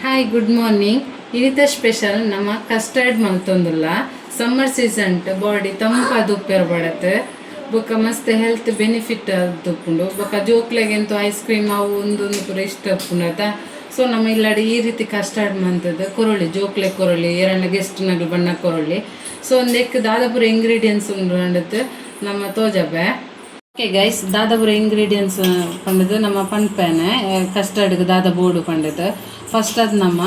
Hi good morning. ಇನಿತ special ನಮ್ಮ custard ಮಲ್ತೊಂದುಲ್ಲ. ಸಮ್ಮರ್ ಸೀಸನ್ ಬಾಡಿ ತಂಪಾದ ಉಪ್ಪೆರ ಬಡತ್ತೆ ಬೊಕ್ಕ ಮಸ್ತ್ ಹೆಲ್ತ್ ಬೆನಿಫಿಟ್ ಅದುಪ್ಪುಂಡು. ಬೊಕ್ಕ ಜೋಕ್ಲೆಗೆಂತೂ ಐಸ್ ಕ್ರೀಮ್ ಅವು ಒಂದೊಂದು ಪೂರ ಇಷ್ಟ ಉಪ್ಪುಂಡತ. ಸೊ ನಮ್ಮ ಇಲ್ಲಾಡಿ ಈ ರೀತಿ ಕಸ್ಟರ್ಡ್ ಮಂತದ್ದು ಕೊರೊಳಿ ಜೋಕ್ಲೆ ಕೊರೊಳಿ ಎರಡ ಗೆಸ್ಟ್ ನಗಲು ಬಣ್ಣ ಕೊರೊಳಿ. ಸೊ ಒಂದೆಕ್ ದಾದಾಪುರ ಇಂಗ್ರೀಡಿಯೆಂಟ್ಸ್ ಉಂಡು ಅಂಡತ್ ನಮ್ಮ ತೋಜಬೆ. ಓಕೆ ಗೈಸ್, ದಾದಾಪುರ ಇಂಗ್ರೀಡಿಯೆಂಟ್ಸ್ ಪಂಡದು ನಮ್ಮ ಪನ್ಪೇನೆ ಕಸ್ಟರ್ಡ್ಗೆ ದಾದ ಬೋರ್ಡು ಪಂಡದು. ಫಸ್ಟ್ ಅದು ನಮ್ಮ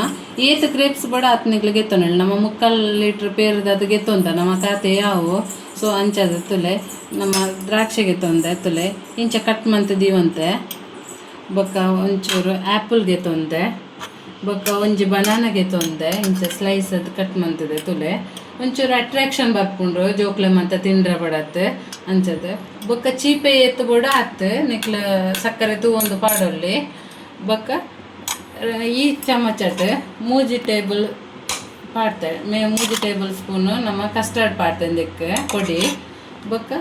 ಏತ್ ಕ್ರೇಪ್ಸ್ ಬಡ ಹತ್ನಿಗ್ಲು ಗೆತ್ತೊಂಡು ನಮ್ಮ 3/4 ಲೀಟ್ರ್ ಪೇರ್ದು ಅದು ಗೆತ್ತೊಂತ ನಮ್ಮ ಖಾತೆ ಯಾವು. ಸೊ ಅಂಚದ ತುಲೆ ನಮ್ಮ ದ್ರಾಕ್ಷಿ ಗೆತ್ತೊಂದೆ ತುಲೆ ಇಂಚ ಕಟ್ ಮಂತ್ ದೀವಂತೆ. ಬೊಕ್ಕ ಒಂಚೂರು ಆ್ಯಪಲ್ ಗೆತ್ತೊಂದೆ. ಬೊಕ್ಕ ಒಂಜಿ ಬನಾನ ಗೆತ್ತೊಂದೆ ಇಂಚ ಸ್ಲೈಸ್ ಅದು ಕಟ್ ಮಂತದೆ ತುಲೆ. ಒಂಚೂರು ಅಟ್ರಾಕ್ಷನ್ ಬರ್ಪುಂಡು ಜೋಕ್ಲೆ ಮಂತ ತಿಂಡ್ರೆ ಬಡತ್ತೆ ಅಂಚದು. ಬೊಕ್ಕ ಚೀಪೆ ಎತ್ತು ಬೋಡ ಆತು ನಿಕ್ಲ ಸಕ್ಕರೆ ತೂವೊಂದು ಪಾಡೊಲ್ಲಿ. ಬೊಕ್ಕ ಈ ಚಮಚಟ್ 3 ಟೇಬಲ್ ಪಾಡ್ತಾಳೆ ಮೂಜಿ ಟೇಬಲ್ ಸ್ಪೂನು ನಮ್ಮ ಕಸ್ಟರ್ಡ್ ಪಾಡ್ತಂದಕ್ಕೆ ಕೊಡಿ. ಬೊಕ್ಕ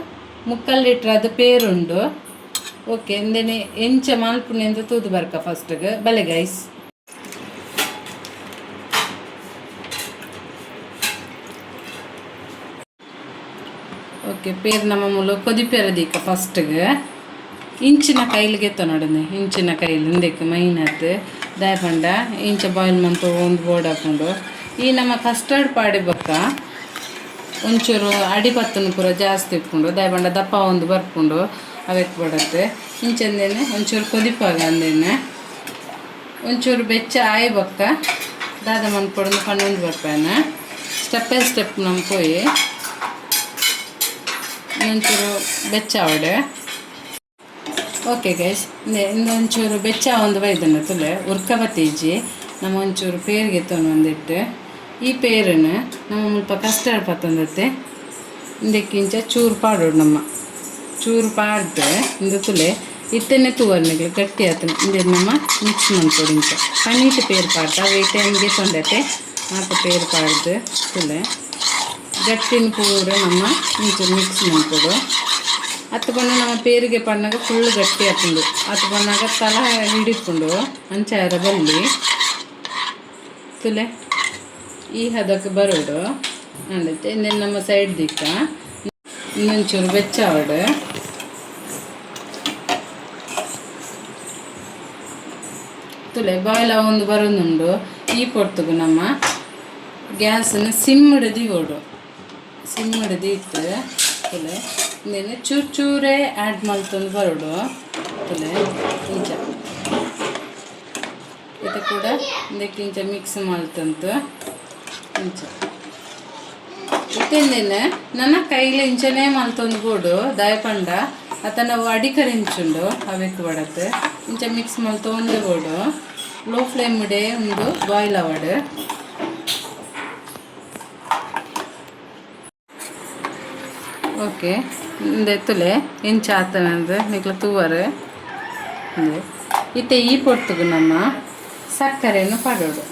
3/4 ಲೀಟ್ರ್ ಅದು ಪೇರುಂಡು. ಓಕೆ ಇಂದೇನೆ ಎಂಚ ಮಾಲ್ಪುಣೆಂದು ತೂದು ಬರ್ಕ ಫಸ್ಟ್ಗೆ ಬಲೆ ಗೈಸ್. ಓಕೆ ಪೇರು ನಮ್ಮ ಮೂಲ ಕೊದಿಪೇರದೀಕ ಫಸ್ಟ್ಗೆ ಇಂಚಿನ ಕೈಲಿಗೆ ನೋಡನೆ ಇಂಚಿನ ಕೈಲಿ ಹಿಂದಕ್ಕೆ ಮೈನತ್ತು ದಯಪಂಡ ಇಂಚ ಬಾಯ್ಲ್ ಮಂತು ಒಂದು ಬೋರ್ಡ್ ಹಾಕೊಂಡು ಈ ನಮ್ಮ ಕಸ್ಟರ್ಡ್ ಪಾಡಿ ಬೊಕ್ಕ ಒಂಚೂರು ಅಡಿಪತ್ತನ್ನು ಪೂರ ಜಾಸ್ತಿ ಇಟ್ಕೊಂಡು ದಯಪಂಡ ದಪ್ಪ ಒಂದು ಬರ್ಕೊಂಡು ಅವಕ್ಕೆ ಬಡತ್ತೆ. ಇಂಚಂದೇನೆ ಒಂಚೂರು ಕೊದಿಪಾಗ ಅಂದೇನೆ ಒಂಚೂರು ಬೆಚ್ಚ ಆಯಿ ಬೊಕ್ಕ ದಾದ ಮನ್ಕೊಡೋದು ಪನ್ನೊಂದು ಬರ್ಪೇನೆ ಸ್ಟೆಪ್ ಬೈ ಸ್ಟೆಪ್ ನಮ್ಮ ಪೋಯಿ ಒಂಚೂರು ಬೆಚ್ಚ ಅವಡೆ. ಓಕೆ ಗೈಸ್, ಇಂದೊಂಚೂರು ಬೆಚ್ಚ ಒಂದು ಬೈದನ್ನ ತುಲೆ ಉರ್ಕ ಬತ್ತೀಜಿ ನಮ್ಮ ಒಂಚೂರು ಪೇರಿಗೆ ತೊಗೊಂಡಿಟ್ಟು ಈ ಪೇರನ್ನು ನಮ್ಮ ಮುಲ್ಪ ಕಸ್ಟರ್ಡ್ ಪತ್ತೊಂದತ್ತೆ ಇಂದಕ್ಕಿಂಚ ಚೂರು ಪಾಡೋಡು ನಮ್ಮ ಚೂರು ಪಾಡ್ದು ಇಂದು ತುಲೆ ಇತ್ತನ್ನೇ ತೂವರ್ನಿಗೆ ಗಟ್ಟಿ ಆತನ ಇಂದ ನಮ್ಮ ಮಿಕ್ಸ್ ಮಾಡ್ಕೊಡು. ಇಂಚ ಪನ್ನೀಟ್ ಪೇರು ಪಾಡ್ತಾ ವೆಯ್ಟ್ ಟೈಮ್ಗೆ ತೊಂದತ್ತೆ ಆತ ಪೇರು ಪಾಡ್ದು ತುಲೆ ಗಟ್ಟಿನ ಪೂರ ನಮ್ಮ ಇಂಚೂರು ಮಿಕ್ಸ್ ಮಾಡ್ಕೊಡು. ಹತ್ತು ಬಣ್ಣ ನಮ್ಮ ಪೇರಿಗೆ ಪಣ್ಣಾಗ ಫುಲ್ ಗಟ್ಟಿ ಹಾಕೊಂಡು ಹತ್ತು ಬಣ್ಣಾಗ ತಲ ಹಿಡಿದ್ಕೊಂಡು ಅಂಚಾರ ಬಲ್ಲಿ ತುಲೆ ಈ ಹದಕ್ಕೆ ಬರೋಡು ಅಂದತ್ತೆ. ಇನ್ನೇನು ನಮ್ಮ ಸೈಡ್ ದಿಕ್ಕ ಇನ್ನೊಂಚೂರು ಬೆಚ್ಚ ಅವಡು ತುಲೆ ಬಾಯ್ಲ ಒಂದು ಬರೋದುಂಡು. ಈ ಪೊರ್ತುಗು ನಮ್ಮ ಗ್ಯಾಸನ್ನು ಸಿಮ್ ಹಿಡಿದು ಓಡು ಸಿಮ್ ಹಿಡಿದು ಇಟ್ಟು ತುಲೆ ಇಂದೇನೆ ಚೂರು ಚೂರೇ ಆ್ಯಡ್ ಮಾಡ್ತಂದು ಬರೋಡು ತುಲೆ ಇಂಚ ಇದು ಕೂಡ ಇದಕ್ಕೆ ಇಂಚ ಮಿಕ್ಸ್ ಮಾಡ್ತಂತು ಇಂಚ ಇತ್ತೇನೆ ನನ್ನ ಕೈಲಿ ಇಂಚನೇ ಮಲ್ತೊಂದು ಬೋಡು ದಯಪಂಡ ಅತ್ತ ನಾವು ಅಡಿಕರಿಂಚುಂಡು ಅವಕ್ಕೆ ಬಡತ್ತೆ ಇಂಚ ಮಿಕ್ಸ್ ಮಲ್ತೊಂದು ಬೋಡು ಲೋ ಫ್ಲೇಮ್ ಮುಡೆ ಒಂದು ಬಾಯ್ಲ್ ಅವಡು. ಓಕೆ ಇಂದೆತ್ತುಲೆ ಇಂಚ ಆತನಂದು ನಿಕ್ಲ ತೂವರು ಅಂದೆ ಇತ್ತೆ ಈ ಪೊರ್ತುಗು ನಮ್ಮ ಸಕ್ಕರೆಯನ್ನು ಪಡೋಡು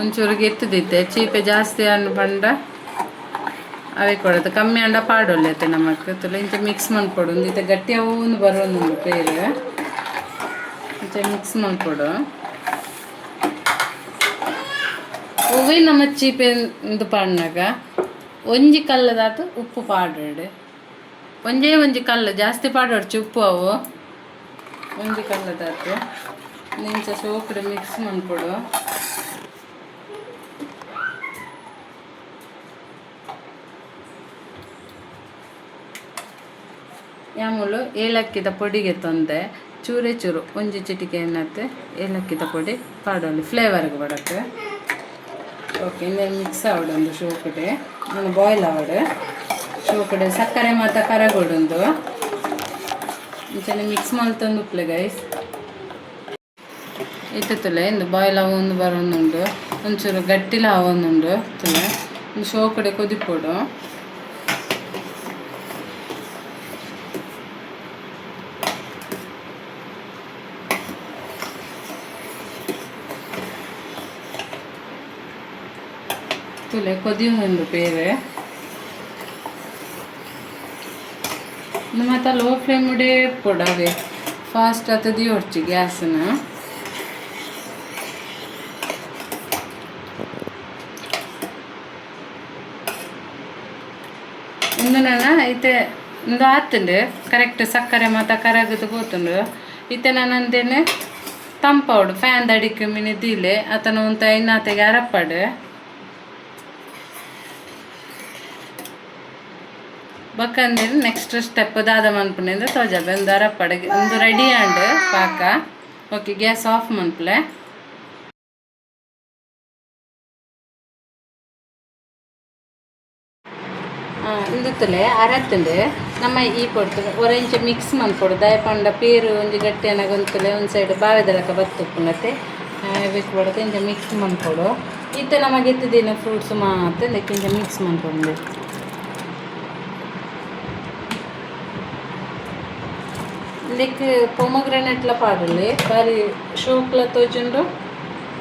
ಒಂಚೂರು ಗೆತ್ತದಿತ್ತೆ ಚೀಪೆ ಜಾಸ್ತಿ ಹಣ್ಣು ಪಂಡ ಅವೇ ಕೊಡೋದು ಕಮ್ಮಿ ಅಂಡ ಪಾಡೊಳ್ಳೆತ್ತೆ ನಮಕ್ ತುಲೆ ಇಂಚ ಮಿಕ್ಸ್ ಮಾಡ್ಕೊಡು. ಇಂದಿತ್ತೆ ಗಟ್ಟಿ ಅವನ್ನು ಬರೋದು ಪೇರು ಇಂಚ ಮಿಕ್ಸ್ ಮಾಡ್ಕೊಡು. ಒವ್ವೇ ನಮ್ಮ ಚೀಪೆ ಇದು ಪಾಡ್ನಾಗ ಒಂಜಿ ಕಲ್ಲದಾತು ಉಪ್ಪು ಪಾಡೋಡು ಒಂಜಿ ಕಲ್ಲು ಜಾಸ್ತಿ ಪಾಡೋಡ್ಚಿ ಉಪ್ಪು ಅವು ಒಂಜಿ ಕಲ್ಲದಾತು ಇಂಚ ಸೋಕಡೆ ಮಿಕ್ಸ್ ಮಾಡ್ಕೊಡು. ಯಾಮೂಲು ಏಲಕ್ಕಿದ ಪೊಡಿಗೆ ತೊಂದೆ ಚೂರೇ ಚೂರು ಒಂಜಿ ಚಿಟಿಕೆ ಏನತ್ತೆ ಏಲಕ್ಕಿದ ಪೊಡಿ ಪಾಡೋಲಿ ಫ್ಲೇವರ್ಗೆ ಬಡಕ್ಕೆ. ಓಕೆ ಇನ್ನೇನು ಮಿಕ್ಸ್ ಆವಡೊಂದು ಶೋಕಡೆ ನಾನು ಬಾಯ್ಲ್ ಆವಡು ಶೋಕಡೆ ಸಕ್ಕರೆ ಮತ್ತು ಕರಗೊಡೊಂದು ಇಂಚನೆ ಮಿಕ್ಸ್ ಮಾಡ್ತಂದು ಉಪ್ಲೆ ಗೈಸ್. ಇತ್ತು ತುಲೆ ಇಂದು ಬಾಯ್ಲ್ ಅವೊಂದು ಬರೋದುಂಡು ಒಂಚೂರು ಗಟ್ಟಿಲ ಅವೊಂದುಂಡು ತುಲೆ ಒಂದು ಶೋಕಡೆ ಕೊದಿಪೊಡು. ತುಲೆ ಕೊದಿಯುಂಡು ಪೇರು ಮತ್ತು ಲೋ ಫ್ಲೇಮ್ ಮುಡೇ ಪೊಡವೆ ಫಾಸ್ಟ್ ಆತದಿ ಹೊಡ್ಚಿ ಗ್ಯಾಸನ್ನ. ಇಂದು ನಾನು ಐತೆ ಇಂದು ಆತುಂಡು ಕರೆಕ್ಟ್ ಸಕ್ಕರೆ ಮಾತ ಕರಗದು ಪೋತುಂಡು. ಇತ್ತೆ ನಾನು ಅಂದೇನೆ ತಂಪವಡು ಫ್ಯಾನ್ ದಡಿக்கு ಮಿನಿ ದೀಲೆ ಆತನ ಒಂತ ಇನ್ನಾತೆಗೆ ಅರಪ್ಪಡು ಬಕ್ಕಂದೇನು ನೆಕ್ಸ್ಟ್ ಸ್ಟೆಪ್ ದಾದ ಮನ್ಪುನಿಂದ ತೋಜಬೆ ಒಂದು ಅರಪ್ಪಡು ಒಂದು ರೆಡಿ ಆಂಡು ಪಾಕ. ಓಕೆ, ಗ್ಯಾಸ್ ಆಫ್ ಮನ್ಪುಲೆ. ಇಂದುತ್ತಲೆ ಅರತ್ತಂಡು ನಮ್ಮ ಈ ಪೊಡ್ತು ಒರೆಂಚ ಮಿಕ್ಸ್ ಮನ್ಪೊಡು ದಯಪಂಡ ಪೇರು ಒಂಜಿ ಗಟ್ಟಿ ಅನಗೊಂತಲೆ ಒಂದು ಸೈಡ್ ಬಾವೆದಲಕ ಬತ್ತುಪ್ಪುನತ್ತೆ ಬೇಕು ಬಡತೆ ಇಂಚ ಮಿಕ್ಸ್ ಮನ್ಪೊಡು. ಇತ್ತೆ ನಮಗೆ ಎತ್ತಿದಿನ ಫ್ರೂಟ್ಸ್ ಮಾತ್ರ ಇಂಚ ಮಿಕ್ಸ್ ಮನ್ಪೊಂಡು. ಇದಕ್ಕೆ ಪೊಮಗ್ರೆನೇಟ್ಲ ಪಾಡಲಿ ಬಾರಿ ಶೋಕ್ಲ ತೋಜುಂಡು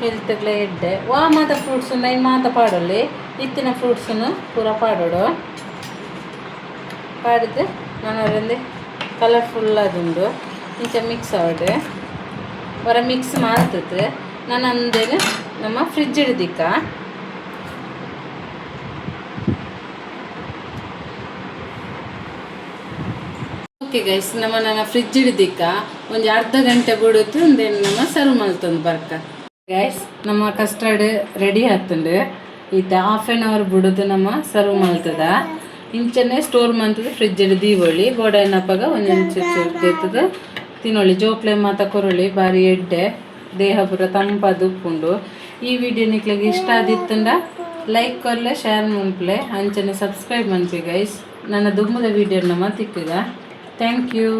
ಹೆಲ್ತ್ಗ್ಲ ಎಡ್ಡೆ ವಾ ಮಾತ ಫ್ರೂಟ್ಸ್ ನೈನ್ ಮಾತ ಪಾಡಲಿ ಇತ್ತಿನ ಫ್ರೂಟ್ಸನ್ನು ಪೂರ ಪಾಡೋಡು ಪಾಡಿದ್ದು ನಾನು ಅವರಲ್ಲಿ ಕಲರ್ಫುಲ್ ಅದುಂಡು ಇಂಚ ಮಿಕ್ಸ್ ಆವಡು ಹೊರ ಮಿಕ್ಸ್ ಮಾಡ್ತದೆ. ನಾನು ಅಂದೇನು ನಮ್ಮ ಫ್ರಿಜ್ ಹಿಡ್ದಿಕ್ಕ ಓಕೆ ಗೈಸ್, ನನ್ನ ಫ್ರಿಜ್ ಹಿಡ್ದಿಕ್ಕ ಒಂದು ಅರ್ಧ ಗಂಟೆ ಬಿಡುತ್ತು ಒಂದೇನು ನಮ್ಮ ಸರ್ವ್ ಮಾಡ್ತಂದು ಬರ್ಕ. ಗೈಸ್, ನಮ್ಮ ಕಸ್ಟರ್ಡ್ ರೆಡಿ ಆತುಂಡು. ಈತ ಹಾಫ್ ಆನ್ ಅವರ್ ಬಿಡೋದು ನಮ್ಮ ಸರ್ವ್ ಮಾಡ್ತದ. ಇಂಚನೆ ಸ್ಟೋರ್ ಮಾಡ್ತದೆ ಫ್ರಿಜ್ ದೀವೊಳಿ ಗೋಡ ಏನಪ್ಪಾಗ ಒಂದೊಂದು ಚುರ್ತದೆ ತಿನ್ನೊಳ್ಳಿ ಜೋಕ್ಲೆ ಮಾತ ಕೊರೊಳಿ ಬಾರಿ ಎಡ್ಡೆ ದೇಹ ಪೂರ ತಂಪದು ಉಪ್ಪುಂಡು. ಈ ವಿಡಿಯೋ ನಿಕ್ಲಿಗೆ ಇಷ್ಟ ಆದಿತ್ತಂಡ ಲೈಕ್ ಕೊರ್ಲೆ ಶೇರ್ ಮನ್ಪುಲೆ ಅಂಚನೆ ಸಬ್ಸ್ಕ್ರೈಬ್ ಮನ್ಪಿ ಗೈಸ್. ನನ್ನ ದುಮ್ಮದ ವಿಡಿಯೋ ನಮ್ಮ ತಿಕ್ಕಗ. Thank you.